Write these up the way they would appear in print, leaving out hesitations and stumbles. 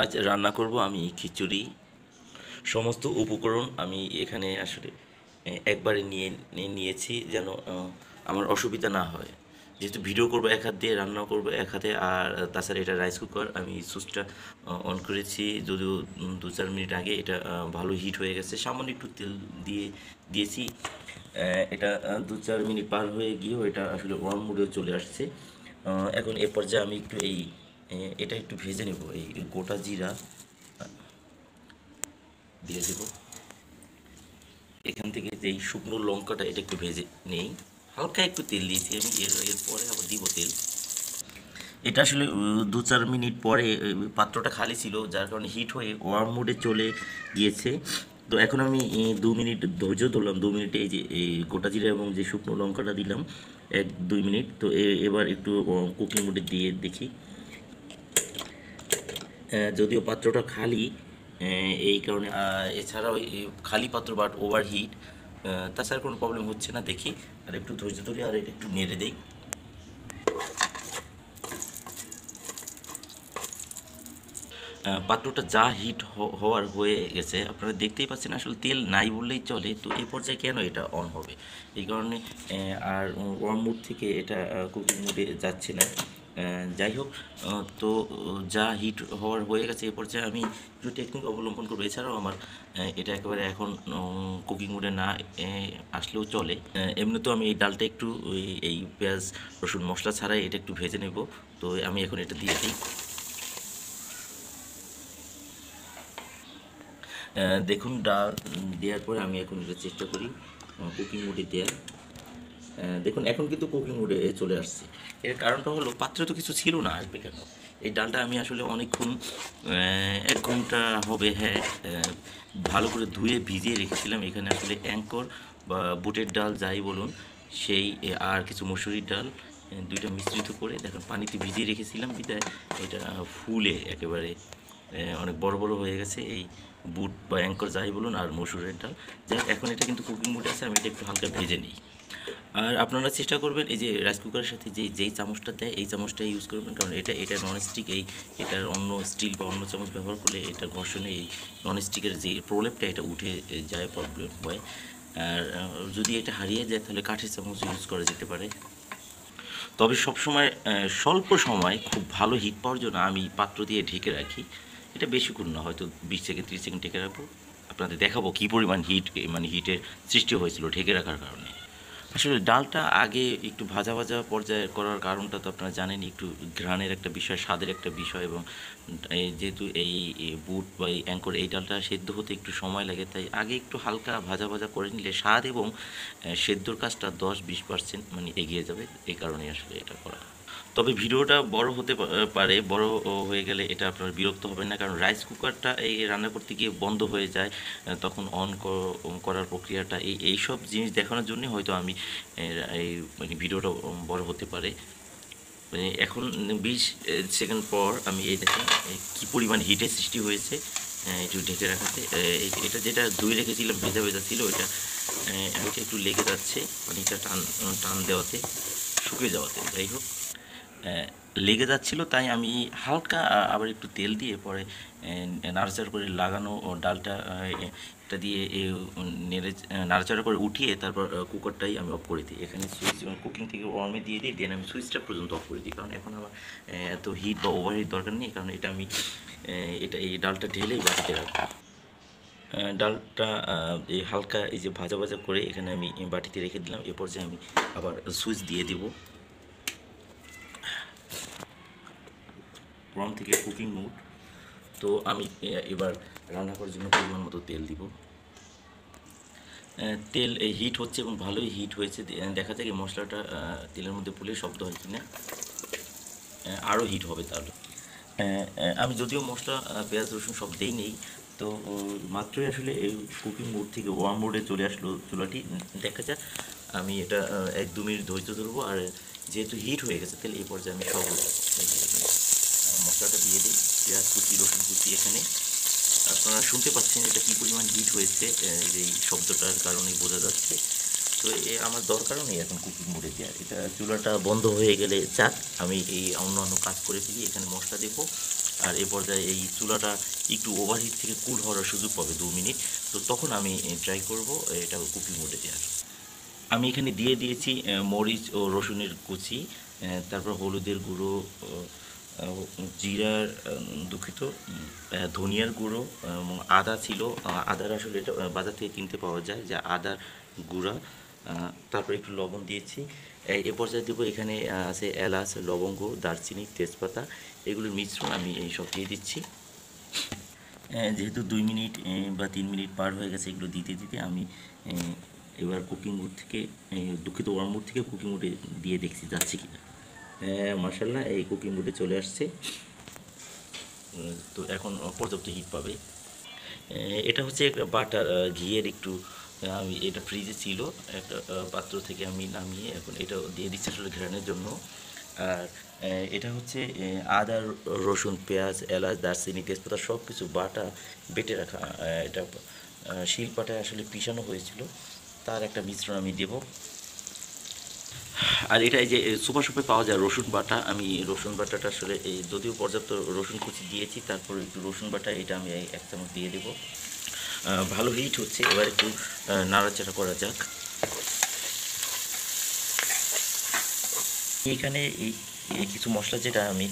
আজ রান্না করব আমি খিচুড়ি। সমস্ত উপকরণ আমি এখানে আসলে একবারে নিয়েছি যেন আমার অসুবিধা না হয়। যেহেতু ভিডিও করব এক হাত দিয়ে, রান্না করব এক হাতে, আর তাছাড়া এটা রাইস কুকার। আমি সুইচটা অন করেছি যদিও 2-4 মিনিট আগে। এটা ভালো হিট হয়ে গেছে। সামান্য একটু তেল দিয়েছি। এটা 2-4 মিনিট পার হয়ে গিয়েও এটা আসলে ওয়ার্ম মোডে চলে আসছে। এখন এ পর্যায়ে আমি একটু এটা একটু ভেজে নেব। এই গোটা জিরা দিয়ে দেব। এখান থেকে যে এই শুকনো লঙ্কাটা এটা একটু ভেজে নেই। হালকা একটু তেল দিয়েছি আমি, এরপরে আবার দিব তেল। এটা আসলে 2-4 মিনিট পরে পাত্রটা খালি ছিল, যার কারণে হিট হয়ে ওয়ার্ম মোডে চলে গিয়েছে। তো এখন আমি 2 মিনিট ধৈর্য ধরলাম। 2 মিনিটে এই যে এই গোটা জিরা এবং যে শুকনো লঙ্কাটা দিলাম, 1-2 মিনিট। তো এবার একটু কুকিং মোডে দিয়ে দেখি। যদিও পাত্রটা খালি, এই কারণে এছাড়াও এই খালি পাত্র বাট ওভারহিট, তাছাড়া কোনো প্রবলেম হচ্ছে না। দেখি আর একটু ধৈর্য ধরে আর এটা একটু নেড়ে দেই। পাত্রটা যা হিট হওয়ার হয়ে গেছে আপনারা দেখতেই পাচ্ছেন। আসলে তেল নাই বললেই চলে। তো এই পর্যায়ে কেন এটা অন হবে? এই কারণে আর ওয়ার্ম মোড থেকে এটা কুকিং মোডে যাচ্ছে না। যাই হোক, তো যা হিট হওয়ার হয়ে গেছে, এই পর্যায়ে আমি একটু টেকনিক অবলম্বন করবো। এছাড়াও আমার এটা একেবারে এখন কুকিং মোডে না আসলেও চলে। এমনিতেও আমি এই ডালটা একটু এই পেঁয়াজ রসুন মশলা ছাড়াই এটা একটু ভেজে নেব। তো আমি এখন এটা দিয়ে দিই। দেখুন, ডাল দেওয়ার পরে আমি এখন এটা চেষ্টা করি কুকিং মোডে দেওয়ার। দেখুন এখন কিন্তু কুকিং মোডে চলে আসছে। এর কারণটা হলো পাত্রে তো কিছু ছিল না, আসবে কেন? এই ডালটা আমি আসলে অনেকক্ষণ, 1 ঘন্টা হবে, হ্যাঁ, ভালো করে ধুয়ে ভিজিয়ে রেখেছিলাম। এখানে আসলে অ্যাঙ্কর বা বুটের ডাল যাই বলুন, সেই আর কিছু মসুরির ডাল, দুইটা মিশ্রিত করে দেখুন পানিতে ভিজিয়ে রেখেছিলাম বিধায় এটা ফুলে একেবারে অনেক বড় বড় হয়ে গেছে। এই বুট বা অ্যাঙ্কর যাই বলুন আর মসুরের ডাল। যাই হোক, এখন এটা কিন্তু কুকিং মোডে আছে। আমি এটা একটু হালকা ভেজে নিই। আর আপনারা চেষ্টা করবেন এই যে রাইস কুকারের সাথে যেই চামচটা দেয় এই চামচটা ইউজ করবেন, কারণ এটা ননস্টিক। এটার অন্য স্টিল বা অন্য চামচ ব্যবহার করলে এটা ঘর্ষণে এই ননস্টিকের যে প্রলেপটা এটা উঠে যায়, প্রবলেম হয়। আর যদি এটা হারিয়ে যায় তাহলে কাঠের চামচ ইউজ করা যেতে পারে। তবে সবসময় স্বল্প সময় খুব ভালো হিট পাওয়ার জন্য আমি পাত্র দিয়ে ঢেকে রাখি। এটা বেশিক্ষণ না, হয়তো 20 থেকে 30 সেকেন্ড ঢেকে রাখবো। আপনাদের দেখাবো কী পরিমাণ হিট, মানে হিটের সৃষ্টি হয়েছিল ঢেকে রাখার কারণে। আসলে ডালটা আগে একটু ভাজা ভাজা পর্যায়ে করার কারণটা তো আপনারা জানেন। একটু ঘ্রাণের একটা বিষয়, স্বাদের একটা বিষয়, এবং যেহেতু এই বুট বা এই অ্যাঙ্কর এই ডালটা সেদ্ধ হতে একটু সময় লাগে, তাই আগে একটু হালকা ভাজা ভাজা করে নিলে স্বাদ এবং সেদ্ধর কাজটা 10-20% মানে এগিয়ে যাবে। এই কারণেই আসলে এটা করা। তবে ভিডিওটা বড় হতে পারে। বড় হয়ে গেলে এটা আপনার বিরক্ত হবেন না, কারণ রাইস কুকারটা এই রান্না করতে গিয়ে বন্ধ হয়ে যায়। তখন অন করার প্রক্রিয়াটা এইসব জিনিস দেখানোর জন্যই হয়তো আমি এই মানে ভিডিওটা বড় হতে পারে। মানে এখন 20 সেকেন্ড পর আমি এই দেখেন কী পরিমাণ হিটের সৃষ্টি হয়েছে একটু ঢেকে রাখাতে। এটা যেটা ধুয়ে রেখেছিলাম ভেজা ভেজা ছিল, এটা এটা একটু লেগে যাচ্ছে পানিটা টান টান দেওয়াতে, শুকিয়ে যাওয়াতে। যাই হোক, আহ, লেগে যাচ্ছিল, তাই আমি হালকা আবার একটু তেল দিয়ে পরে নাড়াচাড়া করে লাগানো ও ডালটা এটা দিয়ে নেড়ে নাড়াচাড়া করে উঠিয়ে তারপর কুকারটাই আমি অফ করে দিই। এখানে সুইচ কুকিং থেকে ওয়ার্মে দিয়ে দিই, দেন আমি সুইচটা পর্যন্ত অফ করে দিই, কারণ এখন আমার এত হিট বা ওভারহিট দরকার নেই। কারণ এটা আমি এই ডালটা ঢেলেই বাটিতে রাখবো। ডালটা এই হালকা এই যে ভাজা ভাজা করে এখানে আমি বাটিতে রেখে দিলাম। এ পর্যায়ে আমি আবার সুইচ দিয়ে দিব। ওয়ার্ম থেকে কুকিং মোড। তো আমি এবার রান্না করার জন্য পরিমাণ মতো তেল দিব। তেল হিট হচ্ছে এবং ভালোই হিট হয়েছে। দেখা যায় কি মশলাটা তেলের মধ্যে পুড়ে শব্দ হয় কি না, আরও হিট হবে তাহলে। আমি যদিও মশলা পেঁয়াজ রসুন সব দেই নেই, তো মাত্রই আসলে এই কুকিং মোড থেকে ওয়ার্ম মোডে চলে আসলো চুলাটি। দেখা যাক, আমি এটা 1-2 মিনিট ধৈর্য ধরবো। আর যেহেতু হিট হয়ে গেছে তাহলে এই পর্যায়ে আমি সব মশলাটা দিয়ে দিই। পেঁয়াজ কুচি রসুন কুচি এখানে আপনারা শুনতে পাচ্ছেন এটা কী পরিমাণ হিট হয়েছে, এই শব্দটার কারণেই বোঝা যাচ্ছে। তো আমার দরকারও নেই এখন কুকিং মোডে দেওয়ার। এটা চুলাটা বন্ধ হয়ে গেলে যাক, আমি এই অন্যান্য কাজ করে ফেলি, এখানে মশলা দেবো। আর এ পর্যায়ে এই চুলাটা একটু ওভারহিট থেকে কুল হওয়ার সুযোগ পাবে 2 মিনিট। তো তখন আমি ট্রাই করব এটা কুকিং মোডে দেওয়ার। আমি এখানে দিয়ে দিয়েছি মরিচ ও রসুনের কুচি, তারপর হলুদের গুঁড়ো, জিরার, দুঃখিত, ধনিয়ার গুঁড়ো এবং আদা ছিল। আদার আসলে এটা বাজার থেকে কিনতে পাওয়া যায়, যা আদার গুঁড়া। তারপর একটু লবণ দিয়েছি। এ পর্যায়ে দেবো এখানে আছে এলাচ, লবঙ্গ, দারচিনি, তেজপাতা, এগুলোর মিশ্রণ আমি এই সব দিয়ে দিচ্ছি। যেহেতু 2 মিনিট বা 3 মিনিট পার হয়ে গেছে এগুলো দিতে দিতে, আমি এবার কুকিং মোড থেকে, দুঃখিত, ওয়ার্ম মোড থেকে কুকিং মোডে দিয়ে দেখছি যাচ্ছে কিনা। মাশাআল্লাহ, এই কুকিং মোডে চলে আসছে। তো এখন পর্যাপ্ত হিট পাবে। এটা হচ্ছে একটা বাটার, ঘিয়ের একটু, আমি এটা ফ্রিজে ছিল একটা পাত্র থেকে আমি নামিয়ে এখন এটা দিয়ে দিচ্ছি আসলে ঘ্রাণের জন্য। আর এটা হচ্ছে আদা, রসুন, পেঁয়াজ, এলাচ, দারচিনি, তেজপাতা সব কিছু বাটা বেটে রাখা। এটা শিলপাটায় আসলে পিষানো হয়েছিল, তার একটা মিশ্রণ আমি দেব। আর এটা এই যে সুপার শপে পাওয়া যায় রসুন বাটা, আমি রসুন বাটাটা আসলে এই যদিও পর্যাপ্ত রসুন কুচি দিয়েছি, তারপর একটু রসুন বাটা এটা আমি 1 চামচ দিয়ে দেবো। ভালো হিট হচ্ছে, এবার একটু নাড়াচাড়া করা যাক। এখানে এই কিছু মশলা যেটা আমি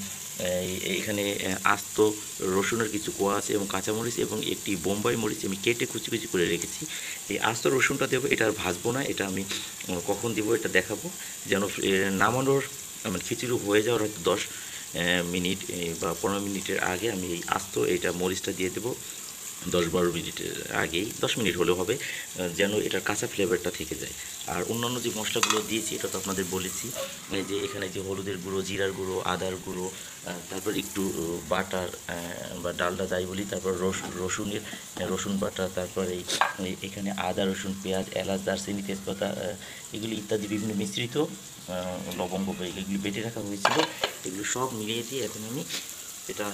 এখানে আস্ত রসুনের কিছু কোয়া আছে এবং কাঁচামরিচ এবং একটি বোম্বাই মরিচ আমি কেটে কুচি কুচি করে রেখেছি। এই আস্ত রসুনটা দেবো, এটা আর ভাজবো না, এটা আমি কখন দেবো এটা দেখাবো, যেন নামানোর মানে খিচুড়ি হয়ে যাওয়ার হয়তো 10 মিনিট বা 15 মিনিটের আগে আমি এই আস্ত এটা মরিচটা দিয়ে দেবো। 10-12 মিনিটের আগেই, 10 মিনিট হলেও হবে, যেন এটার কাঁচা ফ্লেভারটা থেকে যায়। আর অন্যান্য যে মশলাগুলো দিয়েছি এটা তো আপনাদের বলেছি, যে এখানে যে হলুদের গুঁড়ো, জিরার গুঁড়ো, আদার গুঁড়ো, তারপর একটু বাটার বা ডালডা যাই বলি, তারপর রসুনের রসুন বাটা, তারপর এখানে আদা, রসুন, পেঁয়াজ, এলাচ, দারচিনি, তেজপাতা, এগুলি ইত্যাদি বিভিন্ন মিশ্রিত লবঙ্গ এগুলি বেটে রাখা হয়েছিল, এগুলো সব মিলিয়ে দিয়ে এখন আমি এটা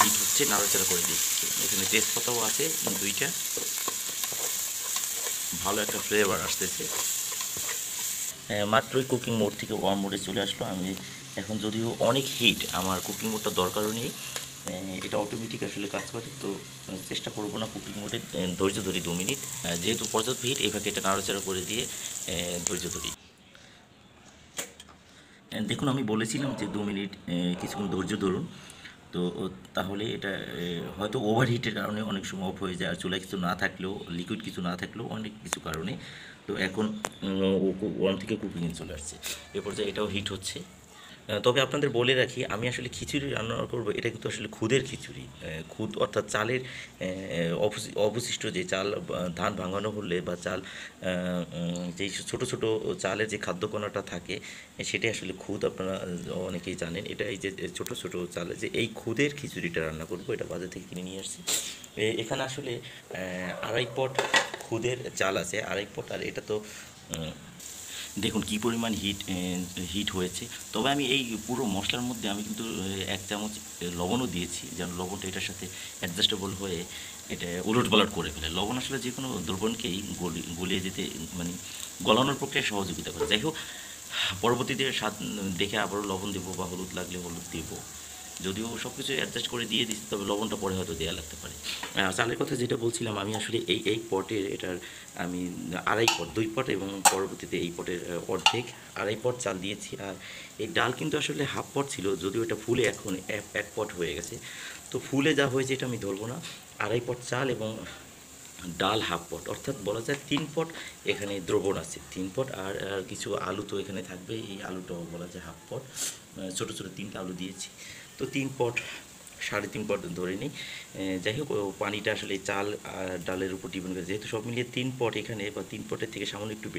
হিট হচ্ছে, নাড়াচাড়া করে দিচ্ছি। এখানে তেজপাতাও আছে 2টা, ভালো একটা ফ্লেভার আসতেছে। মাত্রই কুকিং মোড থেকে ওয়ার্ম মোডে চলে আসলো। আমি এখন যদিও অনেক হিট, আমার কুকিং মোডটা দরকারও নেই, এটা অটোমেটিক আসলে কাজ করে। তো চেষ্টা করবো না কুকিং মোডে, ধৈর্য ধরি 2 মিনিট, যেহেতু পর্যাপ্ত হিট এভাবে এটা নাড়াচাড়া করে দিয়ে ধৈর্য ধরি। দেখুন, আমি বলেছিলাম যে 2 মিনিট কিছুক্ষণ ধৈর্য ধরুন। তো তাহলে এটা হয়তো ওভারহিটের কারণে অনেক সময় অফ হয়ে যায়, আর চুলায় কিছু না থাকলেও, লিকুইড কিছু না থাকলেও অনেক কিছু কারণে। তো এখন 1 থেকে কুকিংয়ে চলে আসছে, এ পর্যায়ে এটাও হিট হচ্ছে। তবে আপনাদের বলে রাখি, আমি আসলে খিচুড়ি রান্না করব, এটা কিন্তু আসলে খুদের খিচুড়ি। খুদ অর্থাৎ চালের অবশিষ্ট যে চাল, ধান ভাঙানো হলে বা চাল, যেই ছোটো ছোটো চালের যে খাদ্যকণাটা থাকে, সেটাই আসলে খুদ। আপনারা অনেকেই জানেন এটা, এই যে ছোটো ছোটো চালের যে এই খুদের খিচুড়িটা রান্না করব, এটা বাজার থেকে কিনে নিয়ে আসছি। এখানে আসলে 2.5 পট খুদের চাল আছে, 2.5 পট। আর এটা তো দেখুন কী পরিমাণ হিট হয়েছে। তবে আমি এই পুরো মশলার মধ্যে আমি কিন্তু 1 চামচ লবণও দিয়েছি, যেন লবণটা এটার সাথে অ্যাডজাস্টেবল হয়ে এটা উলটপালট করে ফেলে। লবণ আসলে যে কোনো দ্রবণকেই গলিয়ে যেতে, মানে গলানোর প্রক্রিয়ায় সহযোগিতা করে। যাই হোক, পরবর্তীতে স্বাদ দেখে আবারও লবণ দেবো বা হলুদ লাগলে হলুদ দেবো। যদিও সব কিছু অ্যাডজাস্ট করে দিয়ে দিচ্ছি, তবে লবণটা পরে হয়তো দেওয়া লাগতে পারে। চালের কথা যেটা বলছিলাম, আমি আসলে এই পটের এটার আমি 2.5 পট, 2 পট এবং পরবর্তীতে এই পটের অর্ধেক 2.5 পট চাল দিয়েছি। আর এই ডাল কিন্তু আসলে হাফ পট ছিল, যদিও এটা ফুলে এখন 1 পট হয়ে গেছে। তো ফুলে যা হয়েছে এটা আমি ধরবো না। 2.5 পট চাল এবং ডাল হাফ পট, অর্থাৎ বলা যায় 3 পট এখানে দ্রবণ আছে, 3 পট। আর কিছু আলু তো এখানে থাকবে, এই আলুটাও বলা যায় হাফ পট। ছোটো ছোটো 3টা আলু দিয়েছি, তো 3 পট, 3.5 পট ধরে নিই। যাই হোক, পানিটা আসলে চাল আর ডালের উপর ডিপেন্ড করে, যেহেতু সব মিলিয়ে 3 পট এখানে, বা 3 পটের থেকে সামান্য একটু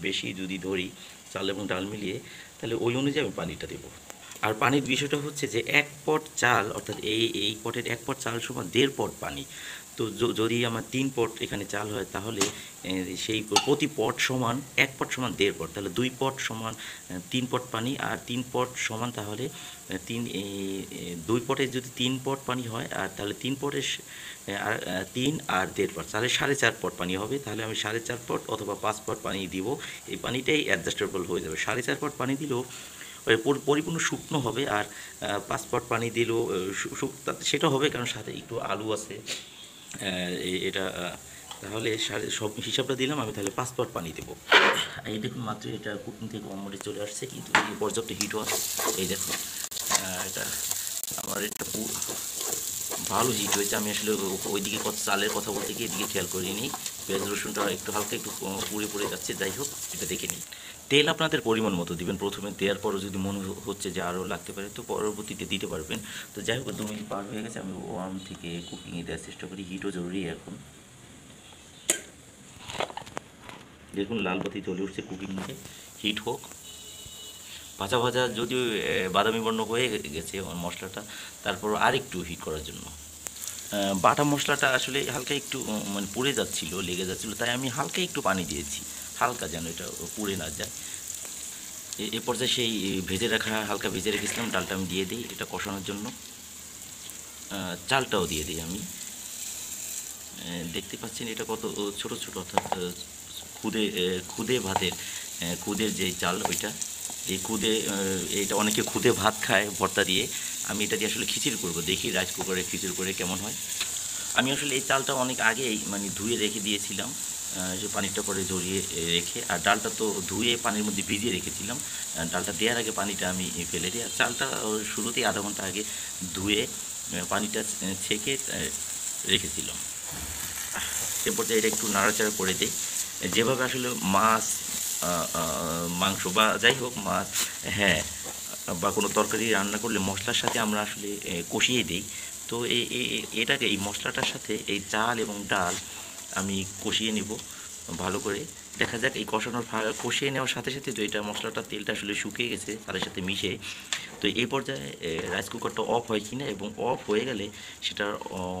বেশি যদি ধরি চাল এবং ডাল মিলিয়ে, তাহলে ওই অনুযায়ী আমি পানিটা দেবো। আর পানির বিষয়টা হচ্ছে যে 1 পট চাল, অর্থাৎ এই পটের 1 পট চাল সমান 1.5 পট পানি। তো যদি আমার 3 পট এখানে চাল হয় তাহলে সেই প্রতি পট সমান 1 পট সমান 1.5 পট, তাহলে 2 পট সমান 3 পট পানি, আর 3 পট সমান তাহলে 2 পটে যদি 3 পট পানি হয় আর তাহলে 3 পটে আর 3 আর 1.5 পট, তাহলে 4.5 পট পানি হবে। তাহলে আমি 4.5 পট অথবা 5 পট পানি দিব, এই পানিটাই অ্যাডজাস্টেবল হয়ে যাবে। 4.5 পট পানি দিলেও পরিপূর্ণ শুকনো হবে, আর 5 পট পানি দিলেও সেটা হবে, কারণ সাথে একটু আলু আছে এটা। তাহলে সব হিসাবটা দিলাম আমি, তাহলে 5 পট পানি দেবো। এই দেখুন মাত্র এটা কুকিং থেকে মোডে চলে আসছে, কিন্তু এই পর্যাপ্ত হিটও আছে। এই দেখুন এটা আমার এটা ভালো হিট হয়েছে। আমি আসলে ওইদিকে কত চালের কথা বলতে গিয়ে এদিকে খেয়াল করিনি। পেঁয়াজ রসুনটা একটু হালকা একটু পুড়ে পুড়ে যাচ্ছে, যাই হোক এটা দেখে নিই। তেল আপনাদের পরিমাণ মতো দিবেন, প্রথমে দেওয়ার পরও যদি মনে হচ্ছে যে আরও লাগতে পারে তো পরবর্তীতে দিতে পারবেন। তো যাই হোক 2 মিনিট পার হয়ে গেছে, আমি ওয়ার্ম থেকে কুকিংয়ে দেওয়ার চেষ্টা করি। হিটও জরুরি এখন। দেখুন লাল বাতি চলে উঠছে কুকিং মোডে, হিট হোক। ভাজা ভাজা যদিও বাদামি বর্ণ হয়ে গেছে মশলাটা, তারপর আর একটু হিট করার জন্য বাটা মশলাটা আসলে হালকা একটু মানে পুড়ে যাচ্ছিলো, লেগে যাচ্ছিলো, তাই আমি হালকা একটু পানি দিয়েছি, হালকা যেন এটা পুড়ে না যায়। এ পর্যায়ে সেই ভেজে রাখা হালকা ভেজে রেখেছিলাম ডালটা আমি দিয়ে দিই এটা কষানোর জন্য। চালটাও দিয়ে দিই আমি। দেখতে পাচ্ছেন এটা কত ছোট ছোট, অর্থাৎ খুদে ভাতের খুদের যে চাল ওইটা, এই খুদে এটা অনেকে খুদে ভাত খায় ভর্তা দিয়ে, আমি এটা দিয়ে আসলে খিচুড়ি করবো, দেখি রাইস কুকারে খিচুড়ি করে কেমন হয়। আমি আসলে এই চালটা অনেক আগেই মানে ধুয়ে রেখে দিয়েছিলাম, যে পানিটা পরে জড়িয়ে রেখে, আর ডালটা তো ধুয়ে পানির মধ্যে ভিজিয়ে রেখেছিলাম। ডালটা দেওয়ার আগে পানিটা আমি ফেলে দিই, আর চালটা শুরুতেই আধা ঘন্টা আগে ধুয়ে পানিটা ছেঁকে রেখেছিলাম। সে পর্যায়ে এটা একটু নাড়াচাড়া করে দিই, যেভাবে আসলে মাছ মাংস বা যাই হোক মাছ, হ্যাঁ, বা কোনো তরকারি রান্না করলে মশলার সাথে আমরা আসলে কষিয়ে দিই। তো এটাকে এই মশলাটার সাথে এই চাল এবং ডাল আমি কষিয়ে নিব ভালো করে। দেখা যাক এই কষিয়ে নেওয়ার সাথে সাথে তো এটা মশলাটা তেলটা আসলে শুকিয়ে গেছে তাদের সাথে মিশে। তো এই পর্যায়ে রাইস কুকারটা অফ হয় কি না, এবং অফ হয়ে গেলে সেটা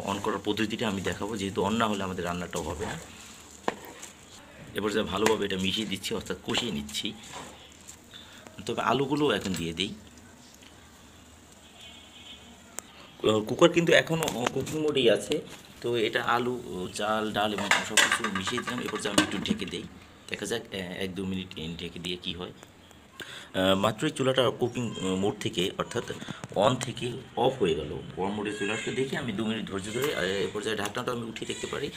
অন করার পদ্ধতিটা আমি দেখাবো, যেহেতু অন না হলে আমাদের রান্নাটাও হবে না। এবার যা ভালোভাবে এটা মিশিয়ে দিচ্ছি, অর্থাৎ কষিয়ে নিচ্ছি। তবে আলুগুলো এখন দিয়ে দিই। কুকার কিন্তু এখনও কুকিং মোডেই আছে। তো এটা আলু, চাল, ডাল এবং সব কিছু মিশিয়ে দিলাম। এবার আমি একটু ঢেকে দিই, দেখা যাক 1-2 মিনিট ঢেকে দিয়ে কী হয়। মাত্রই চুলাটা কুকিং মোড থেকে অর্থাৎ অন থেকে অফ হয়ে গেল, অন মোডে চলে আসলে দেখি আমি 2 মিনিট ধৈর্য ধরে এ পর্যায়ে ঢাকনাটা আমি উঠিয়ে দেখতে পারি,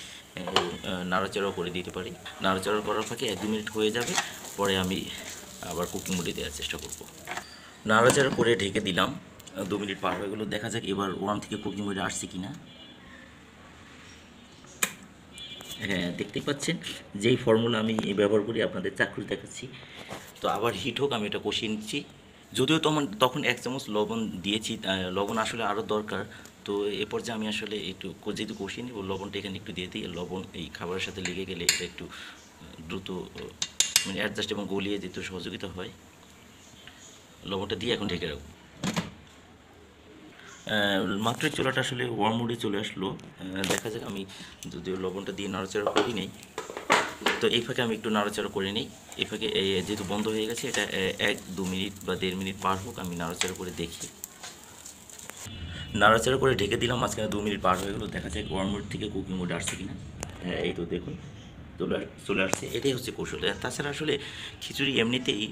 নাড়াচাড়াও করে দিতে পারি। নাড়াচাড়া করার ফাঁকে 1-2 মিনিট হয়ে যাবে, পরে আমি আবার কুকিং মোডে দেওয়ার চেষ্টা করব। নাড়াচাড়া করে ঢেকে দিলাম, 2 মিনিট পার হয়ে গেলো, দেখা যাক এবার ওয়ান থেকে কুকিং মোডে আসছে কি না। হ্যাঁ, দেখতেই পাচ্ছেন যেই ফর্মুলা আমি ব্যবহার করি আপনাদের চাক্ষুষ দেখাচ্ছি। তো আবার হিট হোক, আমি এটা কষিয়ে নিচ্ছি। যদিও তখন 1 চামচ লবণ দিয়েছি, লবণ আসলে আরও দরকার। তো এ পর্যায়ে আমি আসলে একটু যেহেতু কষিয়ে নিব, লবণটা এখানে একটু দিয়ে দিই। লবণ এই খাবারের সাথে লেগে গেলে এটা একটু দ্রুত মানে অ্যাডজাস্ট এবং গলিয়ে যেতে সহযোগিতা হয়। লবণটা দিয়ে এখন ঢেকে রাখবো। মাত্রই চুলাটা আসলে ওয়ার্ম মোডে চলে আসলো, দেখা যাক আমি যদিও লবণটা দিয়ে নাড়াচাড়া করি নেই, তো এই ফাঁকে আমি একটু নাড়াচাড়া করে নিই। এই ফাঁকে যেহেতু বন্ধ হয়ে গেছে, এটা 1-2 মিনিট বা 1.5 মিনিট পার হোক, আমি নাড়াচাড়া করে দেখি। নাড়াচাড়া করে ঢেকে দিলাম, মাঝখানে 2 মিনিট পার হয়ে গেলো, দেখা যায় ওয়ার্ম মোড থেকে কুকিং মোডে আসছে কিনা। হ্যাঁ, এই তো দেখুন চলে আসছে। এটাই হচ্ছে কৌশল। তাছাড়া আসলে খিচুড়ি এমনিতেই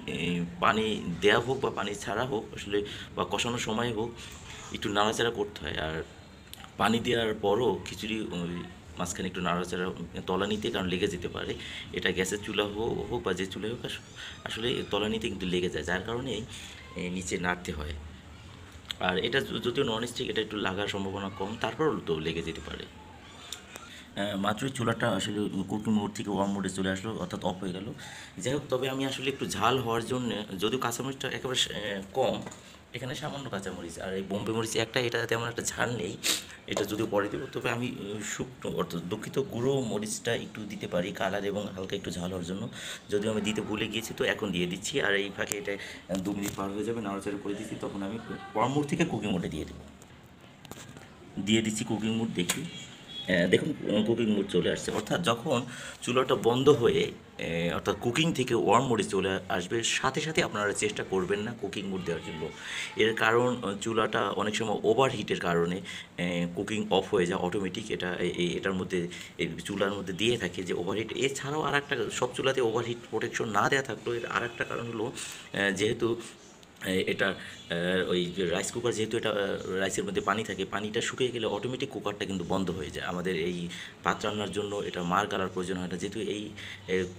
পানি দেওয়া হোক বা পানি ছাড়া হোক আসলে, বা কষানোর সময় হোক, একটু নাড়াচাড়া করতে হয়। আর পানি দেওয়ার পরও খিচুড়ি ওই মাঝখানে একটু নাড়াচাড়া তলানিতে, কারণ লেগে যেতে পারে। এটা গ্যাসের চুলা হোক বা যে চুলায় হোক, আসলে তলানিতে কিন্তু লেগে যায়, যার কারণে নিচে নাড়তে হয়। আর এটা যদিও নন স্টিক, এটা একটু লাগার সম্ভাবনা কম, তারপরও তো লেগে যেতে পারে। মাত্রই চুলাটা আসলে কুকিং মোড থেকে ওয়ার্ম মোডে চলে আসলো, অর্থাৎ অফ হয়ে গেল। যাই হোক, তবে আমি আসলে একটু ঝাল হওয়ার জন্য, যদিও কাঁচামরিচটা একেবারে কম, এখানে সামান্য কাঁচামরিচ আর এই বোম্বে মরিচ একটা, এটা তেমন একটা ঝাল নেই, এটা যদিও পরে দেবো। তবে আমি শুকনো অর্থাৎ দুঃখিত গুঁড়ো মরিচটা একটু দিতে পারি কালার এবং হালকা একটু ঝাল হওয়ার জন্য, যদিও আমি দিতে ভুলে গিয়েছি, তো এখন দিয়ে দিচ্ছি। আর এই ফাঁকে এটা 2 মিনিট পার হয়ে যাবে, নাড়াচাড়া করে দিচ্ছি, তখন আমি ওয়ার্ম মোড থেকে কুকিং মোডে দিয়ে দিচ্ছি কুকিং মোড। দেখি দেখুন কুকিং মোড চলে আসছে, অর্থাৎ যখন চুলাটা বন্ধ হয়ে অর্থাৎ কুকিং থেকে ওয়ার্ম মোডে চলে আসবে, সাথে সাথে আপনারা চেষ্টা করবেন না কুকিং মোড দেওয়ার জন্য। এর কারণ চুলাটা অনেক সময় ওভার হিটের কারণে কুকিং অফ হয়ে যায় অটোমেটিক। এটার মধ্যে এই চুলার মধ্যে দিয়ে থাকে যে ওভারহিট। এছাড়াও আর একটা, সব চুলাতে ওভারহিট প্রোটেকশন না দেওয়া থাকলেও এর আর একটা কারণ হলো যেহেতু এটা ওই যে রাইস কুকার, যেহেতু এটা রাইসের মধ্যে পানি থাকে, পানিটা শুকিয়ে গেলে অটোমেটিক কুকারটা কিন্তু বন্ধ হয়ে যায়। আমাদের এই ভাত রান্নার জন্য এটা মার গালার প্রয়োজন হয় না, যেহেতু এই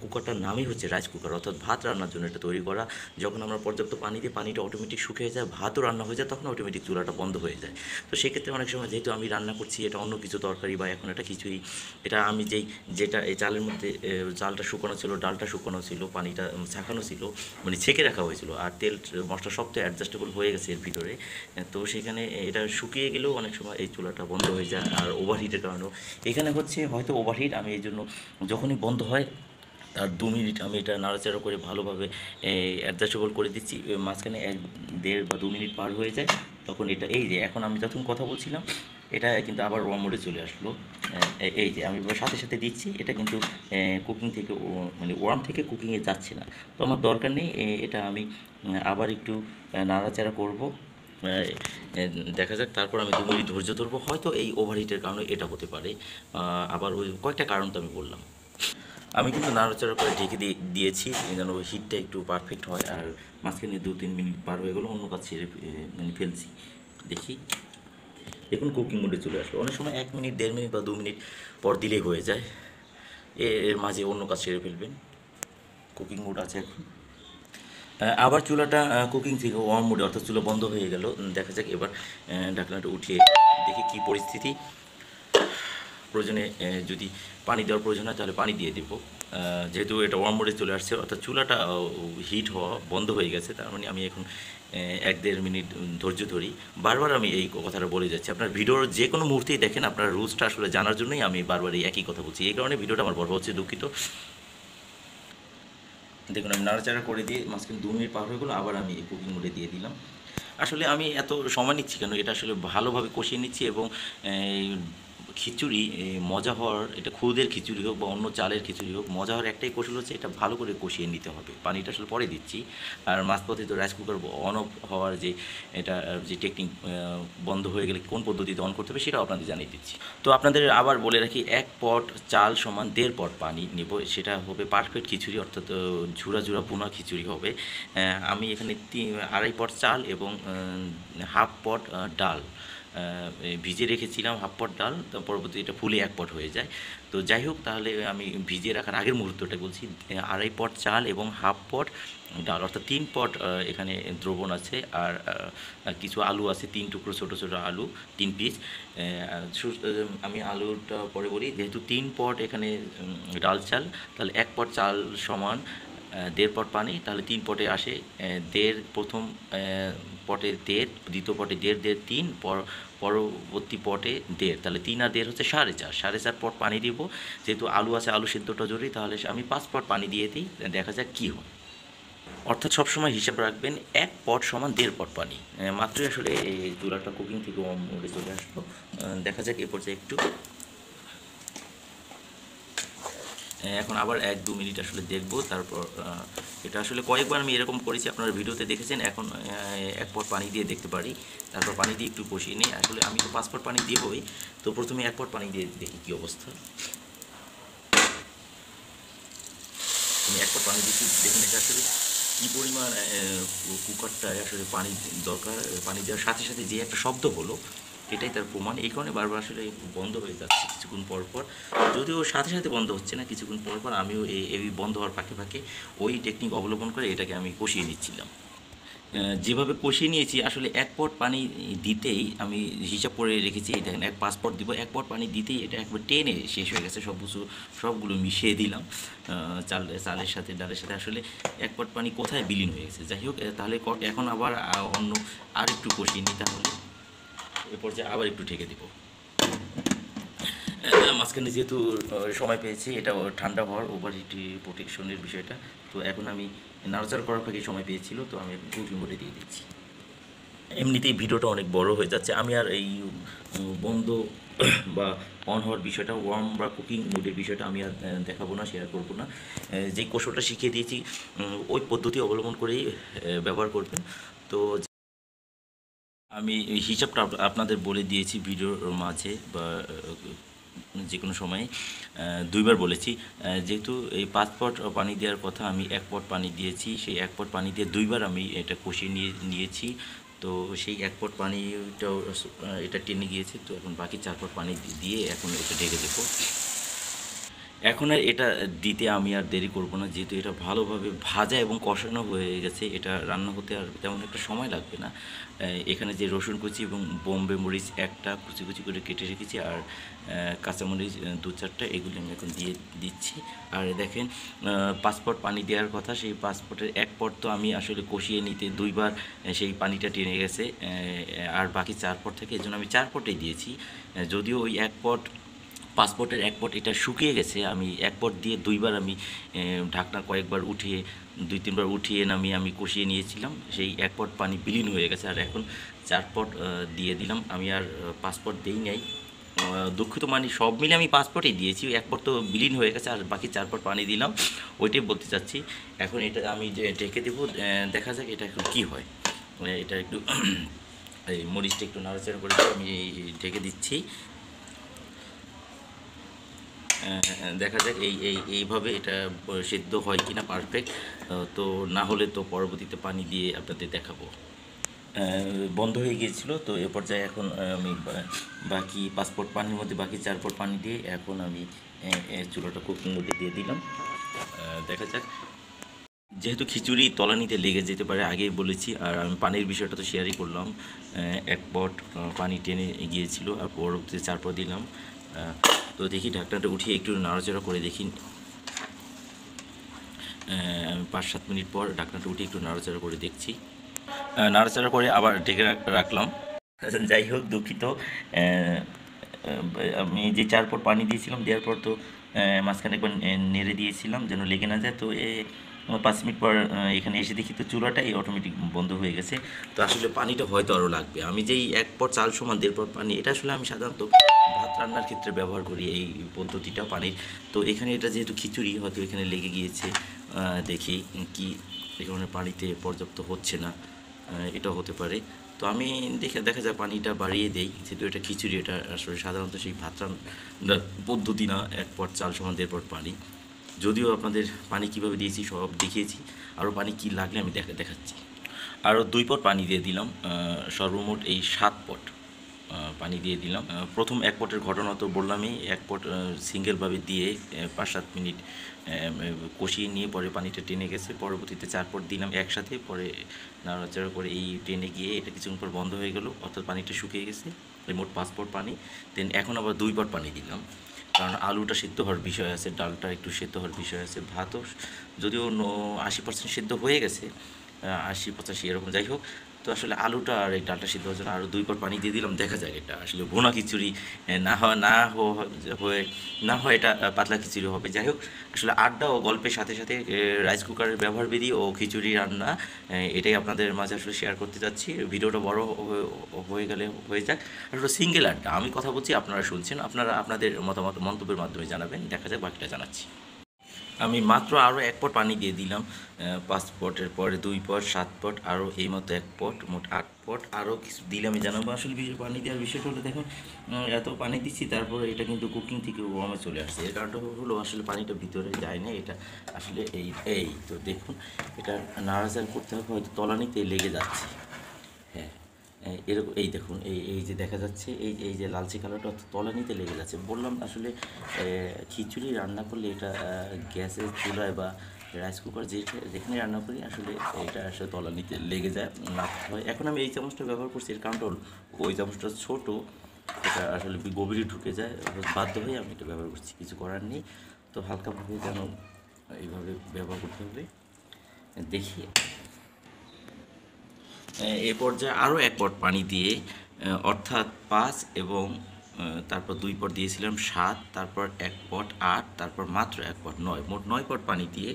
কুকারটার নামই হচ্ছে রাইস কুকার, অর্থাৎ ভাত রান্নার জন্য এটা তৈরি করা। যখন আমরা পর্যাপ্ত পানি দিয়ে পানিটা অটোমেটিক শুকিয়ে যায়, ভাতও রান্না হয়ে যায়, তখন অটোমেটিক চুলাটা বন্ধ হয়ে যায়। তো সেক্ষেত্রে অনেক সময় যেহেতু আমি রান্না করছি এটা অন্য কিছু তরকারি বা এখন এটা কিছুই, এটা আমি যেটা এই চালের মধ্যে চালটা শুকানো ছিল, ডালটা শুকানো ছিল, পানিটা ছাঁকানো ছিল, মানে ছেঁকে রাখা হয়েছিল, আর তেল মশলা সব তো অ্যাডজাস্টেবল হয়ে গেছে এর ভিতরে। তো সেখানে এটা শুকিয়ে গেলেও অনেক সময় এই চুলাটা বন্ধ হয়ে যায়। আর ওভারহিটের কারণেও এখানে হচ্ছে হয়তো ওভারহিট, আমি এই জন্য যখনই বন্ধ হয় তার 2 মিনিট আমি এটা নাড়াচাড়া করে ভালোভাবে অ্যাডজাস্টেবল করে দিচ্ছি। মাঝখানে 1-1.5 বা 2 মিনিট পার হয়ে যায়, তখন এটা এই যে এখন আমি যখন কথা বলছিলাম এটা কিন্তু আবার ওয়ার্ম মোডে চলে আসলো। এই যে আমি সাথে সাথে দিচ্ছি, এটা কিন্তু কুকিং থেকে মানে ওয়ার্ম থেকে কুকিংয়ে যাচ্ছে না। তো আমার দরকার নেই, এটা আমি আবার একটু নাড়াচাড়া করব। দেখা যাক, তারপর আমি 2 মিনিট ধৈর্য ধরবো। হয়তো এই ওভারহিটের কারণে এটা হতে পারে। আবার ওই কয়েকটা কারণ তো আমি বললাম। আমি কিন্তু নাড়াচাড়া করে ঢেকে দিয়েছি যেন ওই হিটটা একটু পারফেক্ট হয়। আর মাঝখানে 2-3 মিনিট পার হয়ে গেলো, অন্য কাজ ছেড়ে মানে ফেলছি। দেখি, দেখুন কুকিং মোডে চলে আসলো। অনেক সময় 1 মিনিট, 1.5 মিনিট বা 2 মিনিট পর দিলেই হয়ে যায়। এর মাঝে অন্য কাজ সেরে ফেলবেন। কুকিং মোড আছে এখন। আবার চুলাটা কুকিং থেকে ওয়ার্ম মোডে, অর্থাৎ চুলা বন্ধ হয়ে গেল। দেখা যাক এবার ঢাকনাটা উঠিয়ে দেখি কী পরিস্থিতি। প্রয়োজনে যদি পানি দেওয়ার প্রয়োজন হয় তাহলে পানি দিয়ে দেবো। যেহেতু এটা ওয়ার্ম মোডে চলে আসছে, অর্থাৎ চুলাটা হিট হওয়া বন্ধ হয়ে গেছে, তার মানে আমি এখন 1-1.5 মিনিট ধৈর্য ধরি। বারবার আমি এই কথাটা বলে যাচ্ছি, আপনার ভিডিওর যে কোনো মুহূর্তেই দেখেন, আপনার রুলসটা আসলে জানার জন্যই আমি বারবার এই একই কথা বলছি। এই কারণে ভিডিওটা আমার বড় হচ্ছে, দুঃখিত। দেখুন আমি নাড়াচাড়া করে দিয়ে মাঝখানে 2 মিনিট পার হয়ে গেলো, আবার আমি এই কুকিং মোডে দিয়ে দিলাম। আসলে আমি এত সময় নিচ্ছি কেন, এটা আসলে ভালোভাবে কষিয়ে নিচ্ছি। এবং খিচুড়ি মজা হওয়ার, এটা খুদের খিচুড়ি হোক বা অন্য চালের খিচুড়ি হোক, মজা হওয়ার একটাই কৌশল হচ্ছে এটা ভালো করে কষিয়ে নিতে হবে। পানিটা আসলে পরে দিচ্ছি। আর মাঝপথে তো রাইস কুকার অন অফ হওয়ার যে এটা যে টেকনিক, বন্ধ হয়ে গেলে কোন পদ্ধতিতে অন করতে হবে সেটাও আপনাদের জানিয়ে দিচ্ছি। তো আপনাদের আবার বলে রাখি, 1 পট চাল সমান 1.5 পট পানি নেব, সেটা হবে পারফেক্ট খিচুড়ি, অর্থাৎ ঝুরা ঝুরা ভুনা খিচুড়ি হবে। আমি এখানে 2.5 পট চাল এবং 1/2 পট ডাল ভিজে রেখেছিলাম। 1/2 পট ডাল, তো পরবর্তী এটা ফুলে 1 পট হয়ে যায়। তো যাই হোক, তাহলে আমি ভিজিয়ে রাখার আগের মুহূর্তটা বলছি। 2.5 পট চাল এবং 1/2 পট ডাল, অর্থাৎ 3 পট এখানে দ্রবণ আছে। আর কিছু আলু আছে, 3 টুকরো ছোটো ছোটো আলু, 3 পিস। আমি আলুটা পরে বলি। যেহেতু 3 পট এখানে ডাল চাল, তাহলে 1 পট চাল সমান 1.5 পট পানি, তাহলে 3 পটে আসে 1.5। প্রথম পটে 1.5, দ্বিতীয় পটে 1.5, 3, পরবর্তী পটে 1.5, তাহলে 3 আর 1.5 হচ্ছে 4.5। 4.5 পট পানি দিব। যেহেতু আলু আছে, আলু সিদ্ধটা জরুরি, তাহলে আমি 5 পট পানি দিয়ে দিই, দেখা যাক কী হয়। অর্থাৎ সবসময় হিসাব রাখবেন 1 পট সমান 1.5 পট পানি। মাত্রই আসলে এই চুলাটা কুকিং থেকে মোডে চলে আসলো। দেখা যাক এ পর্যায়ে একটু। এখন আবার 1-2 মিনিট আসলে দেখব। তারপর এটা আসলে কয়েকবার আমি এরকম করেছি, আপনারা ভিডিওতে দেখেছেন। এখন 1 পট পানি দিয়ে দেখতে পারি, তারপর পানি দিয়ে একটু কষিয়ে নিই। আসলে আমি তো 5 পট পানি দিবই, তো প্রথমে 1 পট পানি দিয়ে দেখি কী অবস্থা। আমি 1 পট পানি দিচ্ছি, দেখুন এটা আসলে কী পরিমাণ কুকারটায় আসলে পানি দরকার। পানি দেওয়ার সাথে সাথে যে একটা শব্দ হলো, এটাই তার প্রমাণ। এই কারণে বারবার আসলে বন্ধ হয়ে যাচ্ছে কিছুক্ষণ পর পর। যদিও সাথে সাথে বন্ধ হচ্ছে না, কিছুক্ষণ পর পর আমিও এই বন্ধ হওয়ার ফাঁকে ফাঁকে ওই টেকনিক অবলম্বন করে এটাকে আমি কষিয়ে নিচ্ছিলাম। যেভাবে কষিয়ে নিয়েছি, আসলে 1 পট পানি দিতেই আমি হিসাব করে রেখেছি। এই দেখেন 5 পট দিব, 1 পট পানি দিতেই এটা একবার টেনে শেষ হয়ে গেছে। সবগুলো মিশিয়ে দিলাম চালের সাথে, ডালের সাথে। আসলে 1 পট পানি কোথায় বিলীন হয়ে গেছে। যাই হোক, তাহলে এখন আবার অন্য আর একটু কষিয়ে নিই। তাহলে এ পর্যায়ে আবার একটু ঢেকে দেবো। মাঝখানে যেহেতু সময় পেয়েছি, এটা ঠান্ডা হওয়ার ওভারহিট প্রোটেকশনের বিষয়টা, তো এখন আমি নাড়াচাড়া করার ফাঁকে সময় পেয়েছিল, তো আমি কুকিং মোডে দিয়ে দিচ্ছি। এমনিতেই ভিডিওটা অনেক বড় হয়ে যাচ্ছে। আমি আর এই বন্ধ বা অন হওয়ার বিষয়টা, ওয়ার্ম বা কুকিং মোডের বিষয়টা আমি আর দেখাবো না, শেয়ার করবো না। যে কৌশলটা শিখিয়ে দিয়েছি ওই পদ্ধতি অবলম্বন করেই ব্যবহার করবেন। তো আমি এই হিসাবটা আপনাদের বলে দিয়েছি ভিডিওর মাঝে বা যে কোনো সময়ে 2বার বলেছি। যেহেতু এই 5 পট পানি দেওয়ার কথা, আমি 1 পট পানি দিয়েছি। সেই 1 পট পানি দিয়ে 2বার আমি এটা কষিয়ে নিয়েছি। তো সেই 1 পট পানিটাও এটা টেনে গিয়েছে। তো এখন বাকি 4 পট পানি দিয়ে এখন এটা ঢেকে দেবো। এখন আর এটা দিতে আমি আর দেরি করব না, যেহেতু এটা ভালোভাবে ভাজা এবং কষানো হয়ে গেছে। এটা রান্না হতে আর তেমন একটা সময় লাগবে না। এখানে যে রসুন কুচি এবং বোম্বে মরিচ একটা কুচি কুচি করে কেটে রেখেছি, আর কাঁচামরিচ 2-4টা, এগুলি আমি এখন দিয়ে দিচ্ছি। আর দেখেন 5 পট পানি দেওয়ার কথা, সেই 5 পটের 1 পট তো আমি আসলে কষিয়ে নিতে 2বার সেই পানিটা টেনে গেছে। আর বাকি 4 পট থেকে, এজন্য আমি 4 পটেই দিয়েছি। যদিও ওই 1 পট, 5 পটের 1 পট এটা শুকিয়ে গেছে, আমি 1 পট দিয়ে 2বার আমি ঢাকনা কয়েকবার উঠিয়ে 2-3বার উঠিয়ে নামিয়ে আমি কষিয়ে নিয়েছিলাম। সেই 1 পট পানি বিলীন হয়ে গেছে, আর এখন 4 পট দিয়ে দিলাম। আমি আর 5 পট দেই নাই, দুঃখিত, মানে সব মিলে আমি 5 পটই দিয়েছি। 1 পট তো বিলীন হয়ে গেছে, আর বাকি 4 পট পানি দিলাম, ওইটাই বলতে চাচ্ছি। এখন এটা আমি যে ঢেকে দেবো, দেখা যাক এটা এখন কী হয়। এটা একটু এই মরিচটা একটু নাড়াচাড়া করে আমি ঢেকে দিচ্ছি। দেখা যাক এইভাবে এটা সেদ্ধ হয় কি না পারফেক্ট। তো না হলে তো পরবর্তীতে পানি দিয়ে আপনাদের দেখাবো। বন্ধ হয়ে গিয়েছিল, তো এ পর্যায়ে এখন আমি বাকি 5 পট পানির মধ্যে বাকি 4 পট পানি দিয়ে এখন আমি চুলাটা কুকিং মধ্যে দিয়ে দিলাম। দেখা যাক। যেহেতু খিচুড়ি তলানিতে লেগে যেতে পারে, আগেই বলেছি। আর আমি পানির বিষয়টা তো শেয়ারই করলাম। 1 পট পানি টেনে গিয়েছিল, আর পরবর্তীতে 4 পট দিলাম। তো দেখি ঢাকনাটা উঠিয়ে একটু নাড়াচাড়া করে দেখি। আমি 5-7 মিনিট পর ঢাকনাটা উঠিয়ে একটু নাড়াচাড়া করে দেখছি। নাড়াচাড়া করে আবার ঢেকে রাখলাম। যাই হোক, দুঃখিত। আমি যে 4 পট পানি দিয়েছিলাম, দেওয়ার পর তো মাঝখানে একবার নেড়ে দিয়েছিলাম যেন লেগে না যায়। তো 5 মিনিট পর এখানে এসে দেখি তো চুলাটাই অটোমেটিক বন্ধ হয়ে গেছে। তো আসলে পানিটা হয়তো আরও লাগবে। আমি যেই 1 পট চাল সমান 1.5 পট পানি, এটা আসলে আমি সাধারণত ভাত রান্নার ক্ষেত্রে ব্যবহার করি এই পদ্ধতিটা পানির। তো এখানে এটা যেহেতু খিচুড়ি, হয়তো এখানে লেগে গিয়েছে। দেখি কি এখানে পানিতে পর্যাপ্ত হচ্ছে না, এটাও হতে পারে। তো আমি দেখা যায় পানিটা বাড়িয়ে দেই, যেহেতু এটা খিচুড়ি। এটা আসলে সাধারণত সেই ভাত রান্নার পদ্ধতি না, 1 পট চাল সমান 1.5 পট পানি। যদিও আপনাদের পানি কীভাবে দিয়েছি সব দেখিয়েছি, আরও পানি কী লাগলে আমি দেখাচ্ছি। আরও 2 পট পানি দিয়ে দিলাম, সর্বমোট এই 7 পট পানি দিয়ে দিলাম। প্রথম 1 পটের ঘটনা তো বললামই। 1 পট সিঙ্গেলভাবে দিয়ে 5-7 মিনিট কষিয়ে নিয়ে পরে পানিটা টেনে গেছে। পরবর্তীতে 4 পট দিলাম একসাথে, পরে নাড়াচাড়া করে এই টেনে গিয়ে এটা কিছুক্ষণ পর বন্ধ হয়ে গেল, অর্থাৎ পানিটা শুকিয়ে গেছে। এই মোট 5 পট পানি। দেন এখন আবার 2 পট পানি দিলাম, কারণ আলুটা সিদ্ধ হওয়ার বিষয় আছে, ডালটা একটু সিদ্ধ হওয়ার বিষয় আছে। ভাতও যদিও 80% সিদ্ধ হয়ে গেছে, 80-85 এরকম। যাই হোক, তো আসলে আলুটা আর এই ডালটা সিদ্ধ হওয়ার জন্য আরও 2 পট পানি দিয়ে দিলাম। দেখা যাক এটা আসলে ভুনা খিচুড়ি না হয় এটা পাতলা খিচুড়ি হবে। যাই হোক, আসলে আড্ডা ও গল্পের সাথে সাথে রাইস কুকারের ব্যবহার বিধি ও খিচুড়ি রান্না, এটাই আপনাদের মাঝে আসলে শেয়ার করতে যাচ্ছি। ভিডিওটা বড় হয়ে গেলে হয়ে যাক। আসলে সিঙ্গেল আড্ডা, আমি কথা বলছি, আপনারা শুনছেন। আপনারা আপনাদের মতামত মন্তব্যের মাধ্যমে জানাবেন। দেখা যাক, বাকিটা জানাচ্ছি। আমি মাত্র আরও 1 পট পানি দিয়ে দিলাম। 5 পটের পরে 2 পট, 7 পট, আরও এই মতো 1 পট, মোট 8 পট। আরও কিছু দিলে আমি জানাবো। আসলে পানি দেওয়ার বিষয়টা হলো, দেখুন এত পানি দিচ্ছি, তারপরে এটা কিন্তু কুকিং থেকে ওয়ার্মে চলে আসছে। এর কারণটা হলো আসলে পানিটা ভিতরে যায় না। এটা আসলে এই তো দেখুন, এটা নাড়াচাড়া করতে হবে, হয়তো তলানিতে লেগে যাচ্ছে। হ্যাঁ, এরকম এই দেখুন, এই যে দেখা যাচ্ছে, এই যে লালচে কালারটা তলানিতে লেগে যাচ্ছে। বললাম আসলে খিচুড়ি রান্না করলে এটা গ্যাসের চুলায় বা রাইস কুকার যেখানে রান্না করি, আসলে এটা আসলে তলানিতে লেগে যায়, নাড়তে হয়। এখন আমি এই চামচটা ব্যবহার করছি, এর কারণটা হলো ওই চামচটা ছোটো, এটা আসলে গভীরে ঢুকে যায়, বাধ্য হয়ে আমি এটা ব্যবহার করছি, কিছু করার নেই। তো হালকাভাবে যেন এইভাবে ব্যবহার করতে হবে। দেখি এ পর্যায়ে আরও 1 পট পানি দিয়ে, অর্থাৎ 5 এবং তারপর 2 পট দিয়েছিলাম 7, তারপর 1 পট 8, তারপর মাত্র 1 পট 9, মোট 9 পট পানি দিয়ে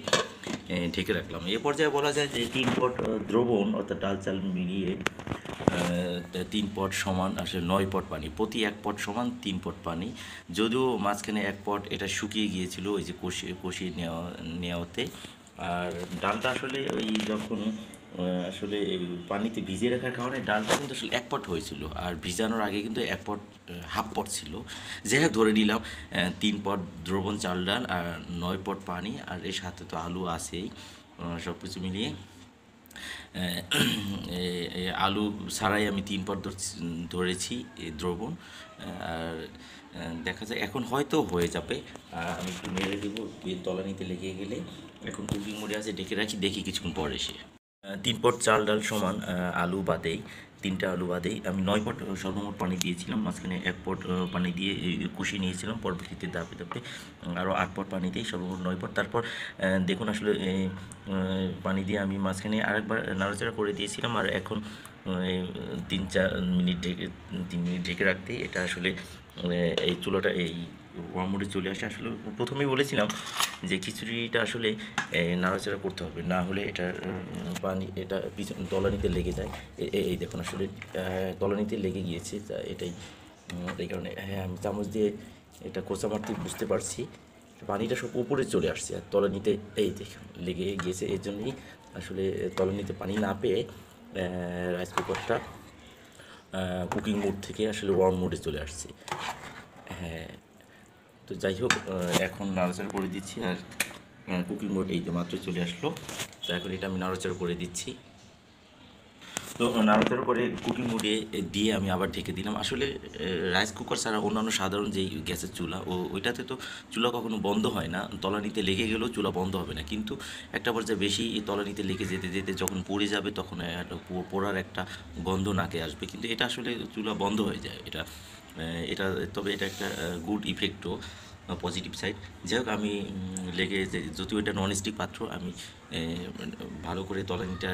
ঢেকে রাখলাম। এ পর্যায়ে বলা যায় যে 3 পট দ্রবণ অর্থাৎ ডাল চাল মিলিয়ে 3 পট সমান আসলে 9 পট পানি, প্রতি 1 পট সমান 3 পট পানি। যদিও মাঝখানে 1 পট এটা শুকিয়ে গিয়েছিল ওই যে কষিয়ে নেওয়াতে। আর ডালটা আসলে ওই যখন আসলে এই পানিতে ভিজিয়ে রাখার কারণে ডালটা কিন্তু আসলে 1 পট হয়েছিল, আর ভিজানোর আগে কিন্তু 1 পট হাফ পট ছিল। যাই হোক ধরে নিলাম 3 পট দ্রবণ চাল ডাল আর 9 পট পানি, আর এর সাথে তো আলু আছেই। সব কিছু মিলিয়ে আলু ছাড়াই আমি 3 পট ধরেছি এই দ্রবণ। আর দেখা যায় এখন হয়তো হয়ে যাবে। আমি একটু নেড়ে দেবো, তলানিতে লেগে গেলে। এখন কুকিং মোডে আছে, ডেকে রাখি, দেখি কিছুক্ষণ পর এসে। 3 পট চাল ডাল সমান আলু বাদেই, 3টা আলু বাদেই আমি 9 পট সর্বমোট পানি দিয়েছিলাম। মাঝখানে 1 পট পানি দিয়ে কষিয়ে নিয়েছিলাম, পরবর্তীতে ধাপে ধাপে আরও 8 পট পানি দিই, সর্বমোট 9 পট। তারপর দেখুন আসলে পানি দিয়ে আমি মাঝখানে আরেকবার নাড়াচাড়া করে দিয়েছিলাম। আর এখন 3-4 মিনিট ঢেকে 3 মিনিট ঢেকে রাখতেই এটা আসলে এই চুলাটা এই ওয়ার্ম মোডে চলে আসে। আসলে প্রথমেই বলেছিলাম যে খিচুড়িটা আসলে নাড়াচাড়া করতে হবে, না হলে এটা পানি এটা তলানিতে লেগে যায়। এই দেখুন আসলে তলানিতে লেগে গিয়েছে, তা এটাই এই কারণে হ্যাঁ আমি চামচ দিয়ে এটা খোঁচা মারতে বুঝতে পারছি পানিটা সব উপরে চলে আসছে, আর তলানিতে এই দেখুন লেগে গিয়েছে। এর জন্যই আসলে তলানিতে পানি না পেয়ে রাইস কুকারটা কুকিং মোড থেকে আসলে ওয়ার্ম মোডে চলে আসছে। হ্যাঁ, তো যাই হোক এখন নাড়াচাড়া করে দিচ্ছি। আর কুকিং মোড এই তো মাত্র চলে আসলো, তো এখন এটা আমি নাড়াচাড়া করে দিচ্ছি। তো নাড়াচাড়া করে কুকিং মোডে দিয়ে আমি আবার ঢেকে দিলাম। আসলে রাইস কুকার ছাড়া অন্যান্য সাধারণ যেই গ্যাসের চুলা ওইটাতে তো চুলা কখনো বন্ধ হয় না, তলানিতে লেগে গেলেও চুলা বন্ধ হবে না। কিন্তু একটা পর্যায়ে বেশি তলানিতে লেগে যেতে যেতে যখন পড়ে যাবে তখন একটা পোড়ার একটা গন্ধ নাকে আসবে, কিন্তু এটা আসলে চুলা বন্ধ হয়ে যায়। এটা তবে এটা একটা গুড ইফেক্টও, পজিটিভ সাইড। যাই হোক আমি লেগে যে যদিও এটা ননস্টিক পাত্র, আমি ভালো করে তলানিটা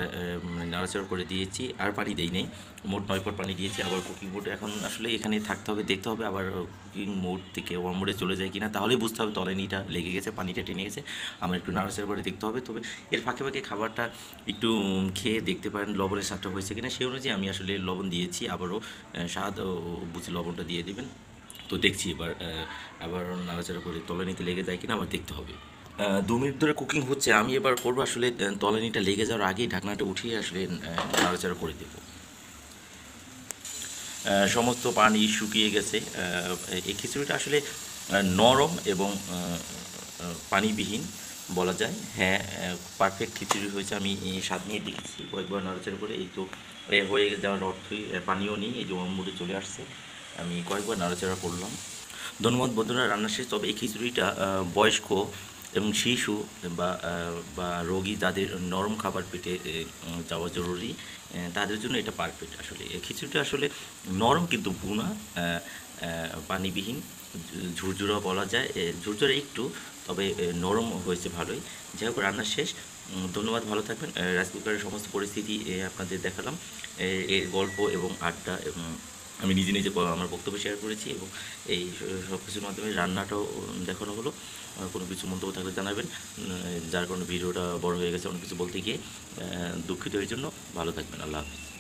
নাড়াচাড়া করে দিয়েছি, আর পানি দেই নেই। মোট 9 পট পানি দিয়েছি। আবার কুকিং মোড এখন আসলে এখানে থাকতে হবে, দেখতে হবে আবার কুকিং মোড থেকে ওয়ার্ম মোডে চলে যায় কিনা, তাহলেই বুঝতে হবে তলানিটা লেগে গেছে, পানিটা টেনে গেছে। আমার একটু নাড়াচাড়া করে দেখতে হবে। তবে এর ফাঁকে ফাঁকে খাবারটা একটু খেয়ে দেখতে পারেন লবণের স্বাদটা হয়েছে কিনা, সেই অনুযায়ী আমি আসলে লবণ দিয়েছি। আবারও স্বাদ বুঝে লবণটা দিয়ে দেবেন। তো দেখছি এবার আবার নাড়াচাড়া করে তলানিতে লেগে যায় কিনা আবার দেখতে হবে। 2 মিনিট ধরে কুকিং হচ্ছে, আমি এবার করবো আসলে তলানিটা লেগে যাওয়ার আগেই ঢাকনাটা উঠিয়ে আসলে নাড়াচাড়া করে দেবো। সমস্ত পানি শুকিয়ে গেছে। এই খিচুড়িটা আসলে নরম এবং পানিবিহীন বলা যায়। হ্যাঁ, পারফেক্ট খিচুড়ি হয়েছে। আমি স্বাদ নিয়ে দেখেছি কয়েকবার নাড়াচাড়া করে, এই তো হয়ে যাওয়ার অর্থই পানিও নেই, এই যে মুড়ে চলে আসছে। আমি কয়েকবার নাড়াচাড়া করলাম। ধন্যবাদ বন্ধুরা, রান্না শেষ। তবে এই খিচুড়িটা বয়স্ক এবং শিশু বা রোগী যাদের নরম খাবার পেটে যাওয়া জরুরি, তাদের জন্য এটা পারফেক্ট। আসলে এই খিচুড়িটা আসলে নরম কিন্তু ভুনা, পানিবিহীন, ঝুরঝুরা বলা যায়, ঝুরঝুরা একটু, তবে নরম হয়েছে ভালোই। যাই হোক রান্না শেষ। ধন্যবাদ, ভালো থাকবেন। রাইস কুকারের সমস্ত পরিস্থিতি আপনাদের দেখালাম, এর গল্প এবং আড্ডা, এবং আমি নিজে নিজে আমার বক্তব্য শেয়ার করেছি, এবং এই সব কিছুর মাধ্যমে রান্নাটাও দেখানো হলো। কোনো কিছু মন্তব্য থাকলে জানাবেন, যার কারণে ভিডিওটা বড় হয়ে গেছে অনেক কিছু বলতে গিয়ে, দুঃখিত এর জন্য। ভালো থাকবেন, আল্লাহ হাফিজ।